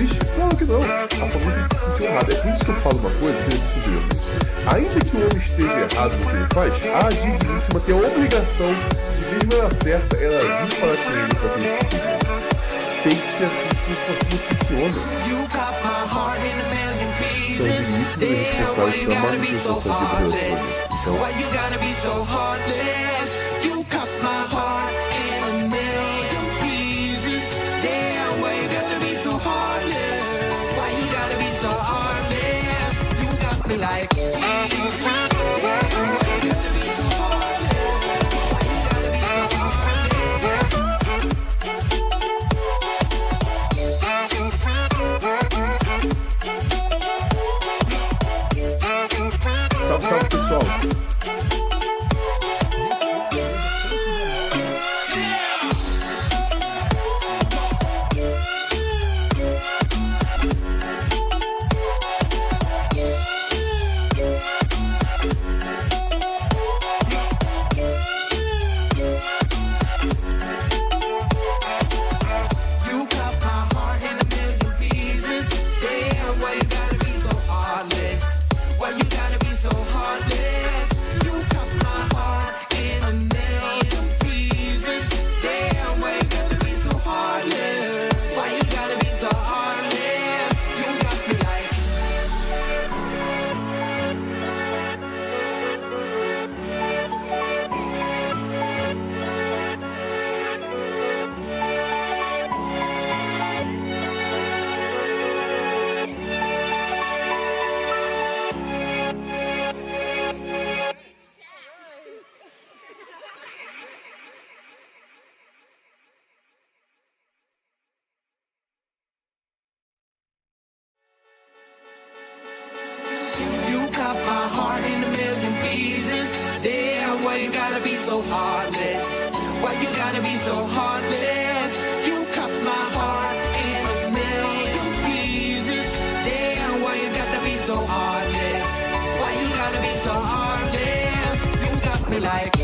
triste? Claro que não. A família tem que se sentir honrada. É por isso que eu falo uma coisa que ele disse anteriormente. Ainda que o homem esteja errado no que ele faz, a digníssima tem a obrigação de, mesmo ela certa, ela vir falar com ele pra ter isso. Tem que ser assim, se assim funciona. São digníssimos e responsáveis pela manutenção dessa vida relacionamento. Salve, salve, pessoal. So heartless, why you gotta be so heartless? You cut my heart in a million pieces. Damn, why you gotta be so heartless? Why you gotta be so heartless? You got me like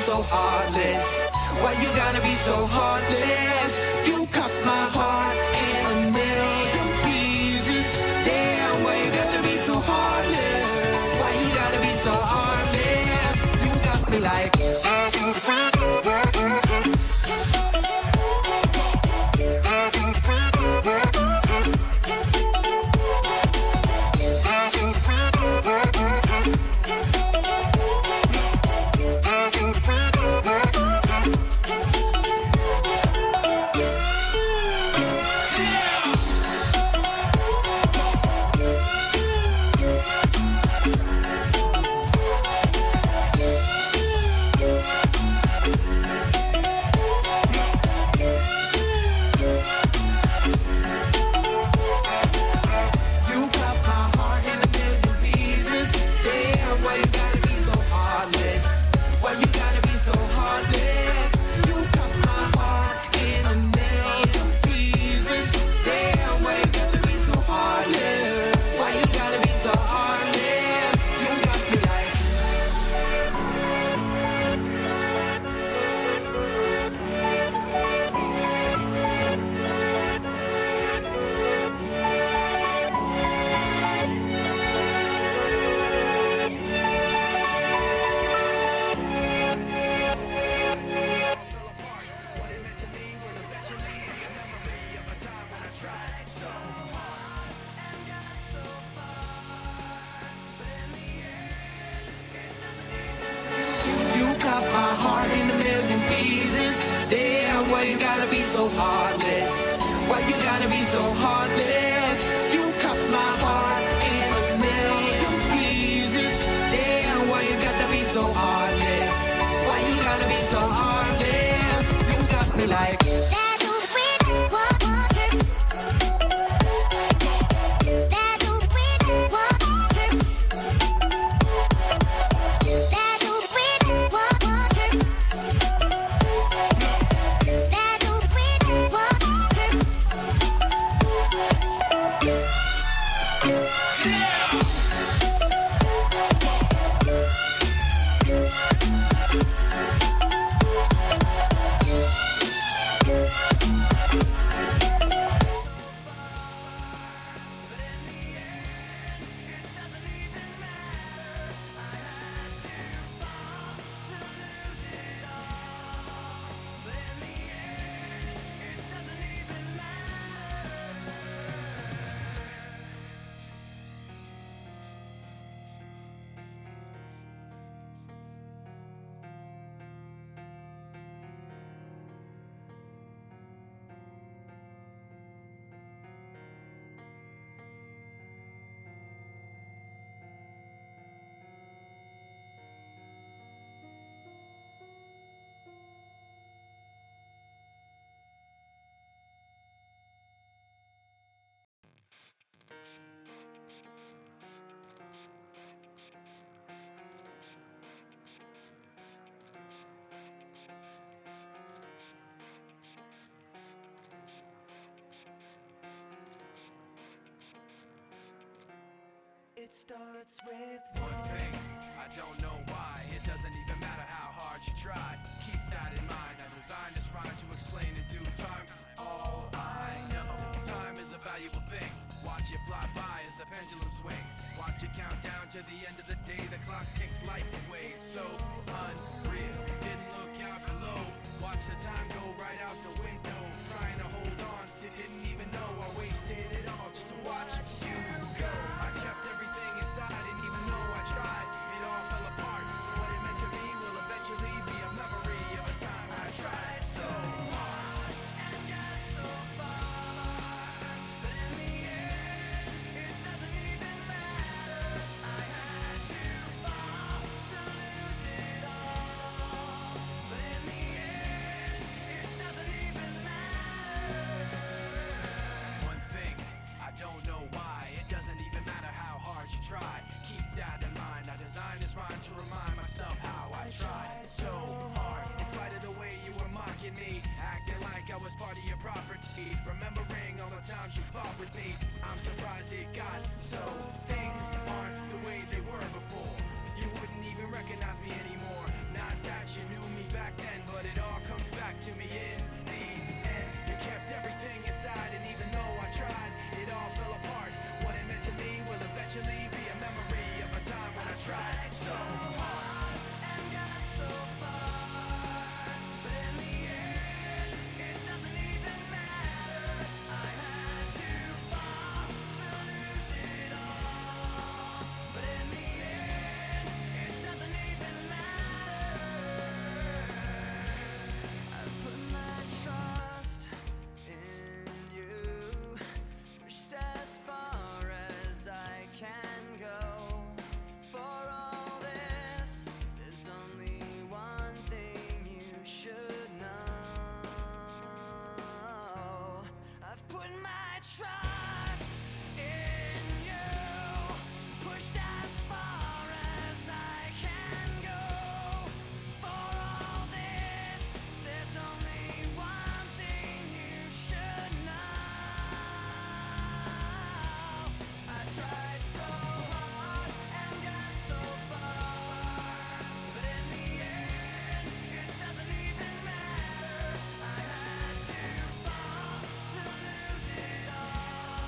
so heartless. Why you gotta be so heartless? You cut my heart in a million pieces. Damn, why you gotta be so heartless? Why you gotta be so heartless? You got me like so heartless? Why you gotta be so heartless? You cut my heart in a million pieces. Damn, why you gotta be so heartless? Why you gotta be so heartless? You got me like it starts with one thing. I don't know why. It doesn't even matter how hard you try. Keep that in mind. I designed this rhyme to explain in due time. All I know, time is a valuable thing. Watch it fly by as the pendulum swings. Watch it count down to the end of the day. The clock takes life away. It's so unreal. Didn't look out below. Watch the time go right out the window. Trying to hold on to didn't even know I wasted it all just to watch you go. I kept everything inside, didn't even know I tried. It all fell apart. What it meant to me will eventually be a memory of a time I tried so hard and got so far. But in the end, it doesn't even matter. I had to fall to lose it all. But in the end, it doesn't even matter. One thing, I don't know why. It doesn't even matter how hard you try. Keep that in mind. I designed this rhyme to remind myself how I tried so hard. In spite of the way you were mocking me, acting like I was part of your property. Remembering all the times you fought with me, I'm surprised it got so. Things aren't the way they were before. You wouldn't even recognize me anymore. Not that you knew me back then, but it all comes back to me in the end. You kept everything inside, and even though I tried, it all fell apart. What it meant to me will eventually be a memory of a time when I tried so hard and got so far. But in the end, it doesn't even matter. I had to fall to lose it all. But in the end, it doesn't even matter. I've put my trust in you, pushed as far as I can go. For all this, there's only one thing you should know. I've put my trust in you, pushed as far as I can go. For all this, there's only one thing you should know. I tried so hard and got so far, but in the end, it doesn't even matter. I had to fall to lose it all.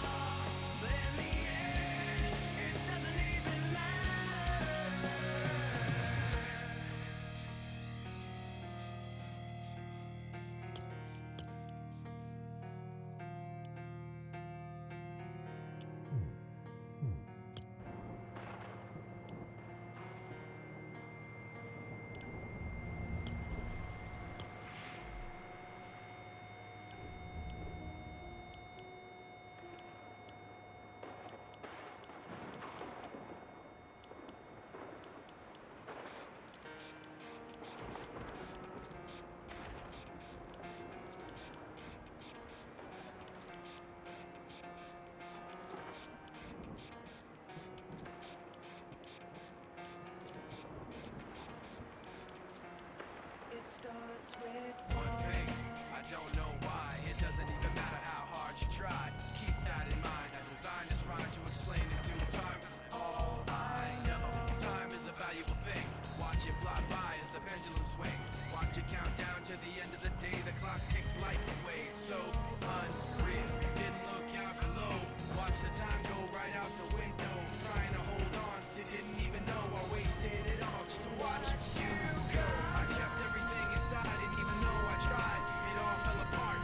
One thing, I don't know why. It doesn't even matter how hard you try. Keep that in mind. I designed this rhyme to explain in due time. All I know, time is a valuable thing. Watch it fly by as the pendulum swings. Watch it count down to the end of the day. The clock takes life away. So unreal. Didn't look out below. Watch the time go right out the window. Trying to hold on to didn't even know I wasted it all just to watch you go. I kept everything inside and even though I tried, it all fell apart.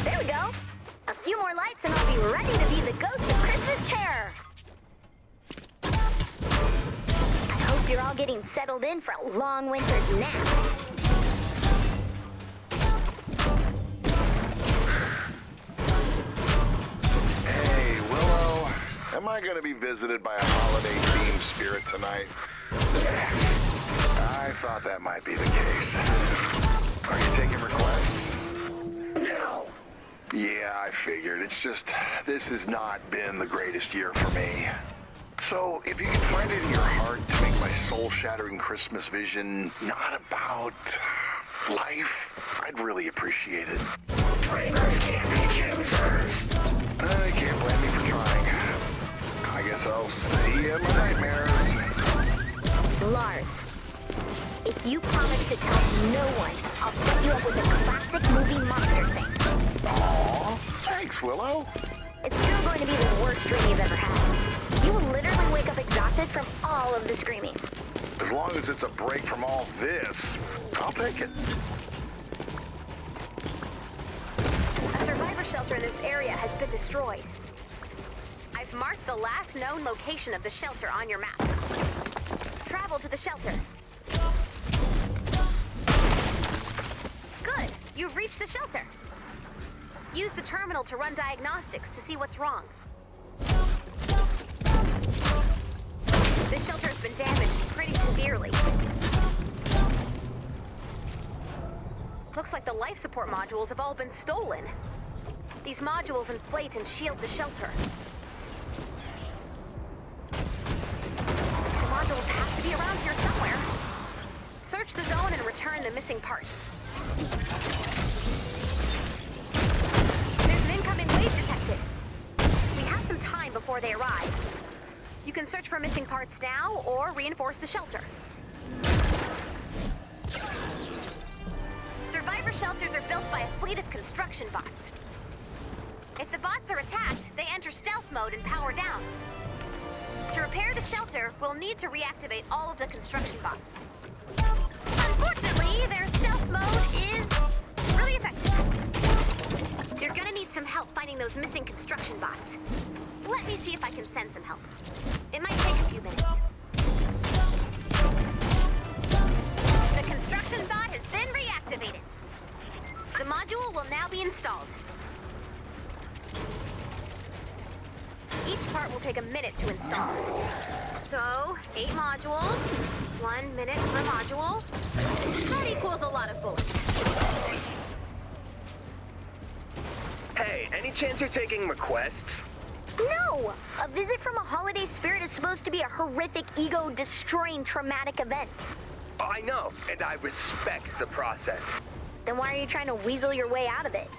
There we go. A few more lights and I'll be ready to be the ghost of Christmas terror. I hope you're all getting settled in for a long winter's nap. Hey, Willow. Am I gonna be visited by a holiday-themed spirit tonight? Yes. I thought that might be the case. Are you taking requests? No. Yeah, I figured. It's just, this has not been the greatest year for me. So, if you can find it in your heart to make my soul-shattering Christmas vision not about life, I'd really appreciate it. Dreamers can't be choosers. I can't blame me for trying. I guess I'll see you in my nightmares. Lars, if you promise to tell no one, I'll set you up with a classic movie monster thing. Aw, thanks, Willow. It's still going to be the worst dream you've ever had. You will literally wake up exhausted from all of the screaming. As long as it's a break from all this, I'll take it. A survivor shelter in this area has been destroyed. I've marked the last known location of the shelter on your map. Travel to the shelter. Good, you've reached the shelter. Use the terminal to run diagnostics to see what's wrong. This shelter has been damaged pretty severely. Looks like the life support modules have all been stolen. These modules inflate and shield the shelter. The modules have to be around here somewhere. Search the zone and return the missing parts. There's an incoming wave detected. We have some time before they arrive. You can search for missing parts now or reinforce the shelter. Survivor shelters are built by a fleet of construction bots. If the bots are attacked, they enter stealth mode and power down. To repair the shelter, we'll need to reactivate all of the construction bots. Unfortunately, their stealth mode is really effective. You're gonna need some help finding those missing construction bots. Let me see if I can send some help. It might take a few minutes. The construction bot has been reactivated. The module will now be installed. Each part will take a minute to install. So, 8 modules, 1 minute per module. That equals a lot of bullets. Hey, any chance you're taking requests? No! A visit from a holiday spirit is supposed to be a horrific, ego-destroying, traumatic event. Oh, I know, and I respect the process. Then why are you trying to weasel your way out of it?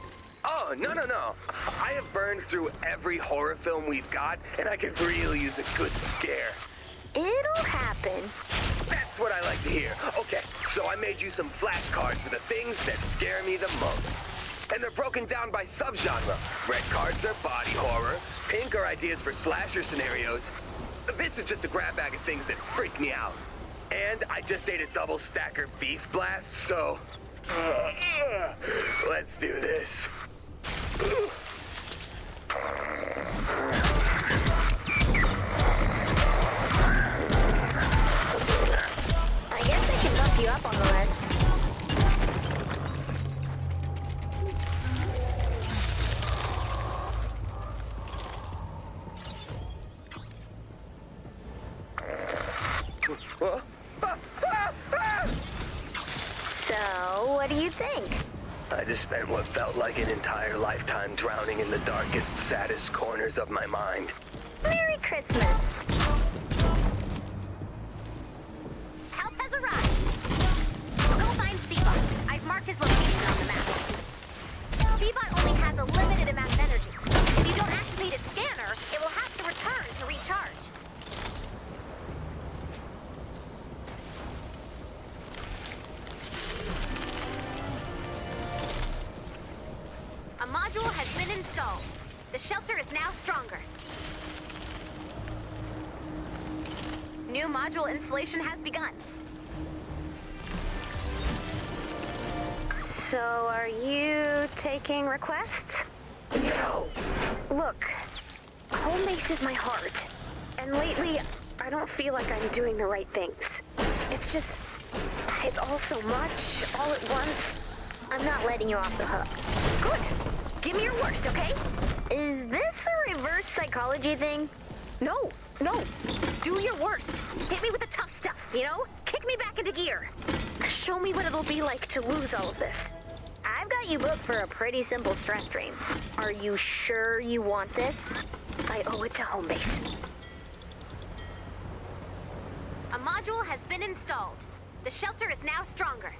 Oh, no. I have burned through every horror film we've got, and I could really use a good scare. It'll happen. That's what I like to hear. Okay, so I made you some flashcards for the things that scare me the most. And they're broken down by subgenre. Red cards are body horror, pink are ideas for slasher scenarios. This is just a grab bag of things that freak me out. And I just ate a double stacker beef blast, so... let's do this. up on the list. So, what do you think? I just spent what felt like an entire lifetime drowning in the darkest, saddest corners of my mind. Merry Christmas. Help has arrived. Go find Seabot. I've marked his location on the map. Seabot only has a limited amount of energy. If you don't activate its scanner, it will have to return to recharge. A module has been installed. The shelter is now stronger. New module installation has begun. So, are you taking requests? No. Look, home base is my heart. And lately, I don't feel like I'm doing the right things. It's all so much, all at once. I'm not letting you off the hook. Good. Give me your worst, okay? Is this a reverse psychology thing? No. Do your worst. Hit me with the tough stuff, you know? Kick me back into gear. Show me what it'll be like to lose all of this. I've got you booked for a pretty simple stress dream. Are you sure you want this? I owe it to home base. A module has been installed. The shelter is now stronger.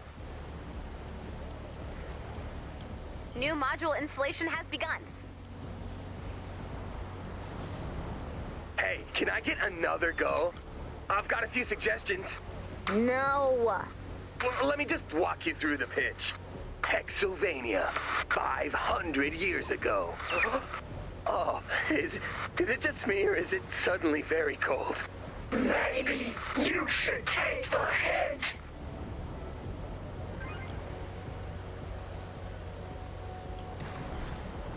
New module installation has begun. Hey, can I get another go? I've got a few suggestions. No. Well, let me just walk you through the pitch. Pennsylvania, 500 years ago. Oh, is it just me, or is it suddenly very cold? Maybe you should take the hit.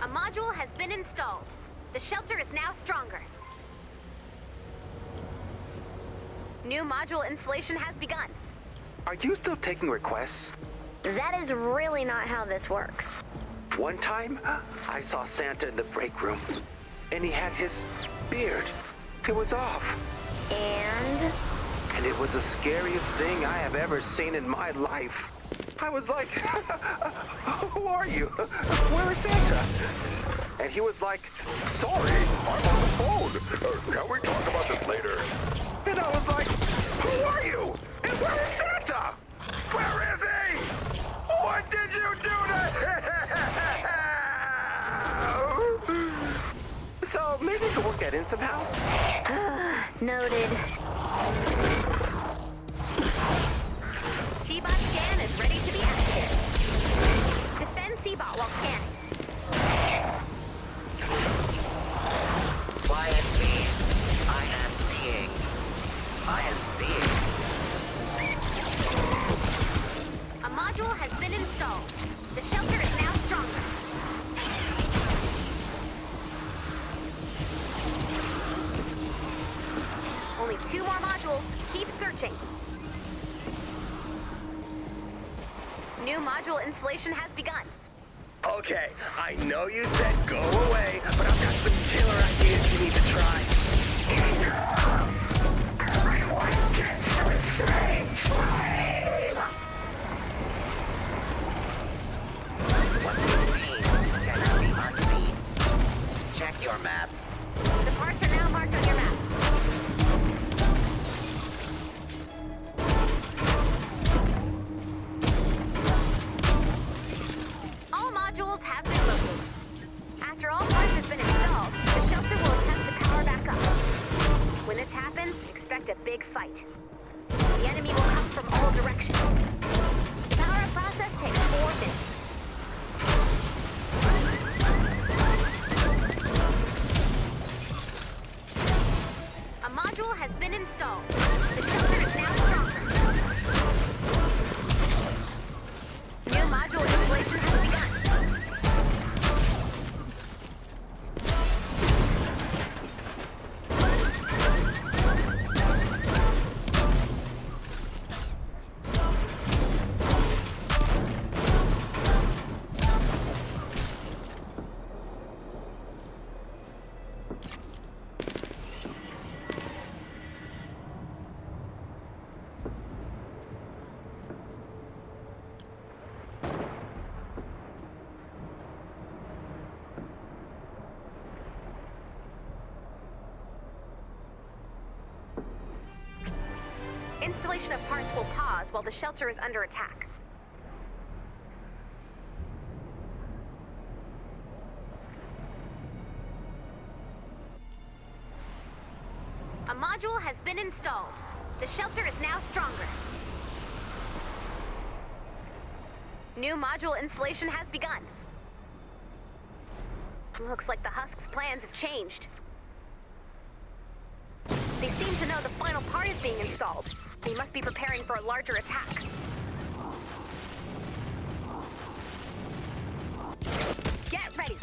A module has been installed. The shelter is now stronger. New module installation has begun. Are you still taking requests? That is really not how this works. One time, I saw Santa in the break room, and he had his beard. It was off. And it was the scariest thing I have ever seen in my life. I was like, who are you? Where is Santa? And he was like, sorry, I'm on the phone. Can we talk about this later? And I was like, who are you? And where is Santa? Where is he? What did you do to... So maybe you could work that in somehow? Noted. Seabot scan is ready to be activated. Defend Seabot while scanning. YSB, I am seeing. I am seeing. A module has been installed. The shelter is now stronger. Only 2 more modules. Keep searching. New module installation has begun. Okay, I know you said go away, but I've got some killer ideas you need to try. Everyone gets to the same flame. What you see cannot be unseen. Check your map. The parts are now marked on your map. All modules have been located. After all parts have been installed, the shelter will attempt to power back up. When this happens, expect a big fight. The enemy will come from all Installation of parts will pause while the shelter is under attack. A module has been installed. The shelter is now stronger. New module installation has begun. Looks like the Husk's plans have changed. They seem to know the final part is being installed. They must be preparing for a larger attack. Get ready.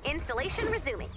Installation resuming.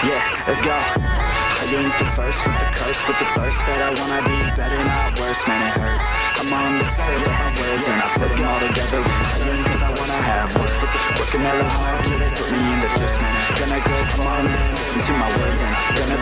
Yeah, let's go. I ain't the first with the curse, with the thirst that I wanna be better, not worse, man, it hurts. I'm on this earth to have words and I put them all together and sing, cause I wanna have worse with the working hella hard till they put me in the dust, man. Gonna go far and listen to my words and gonna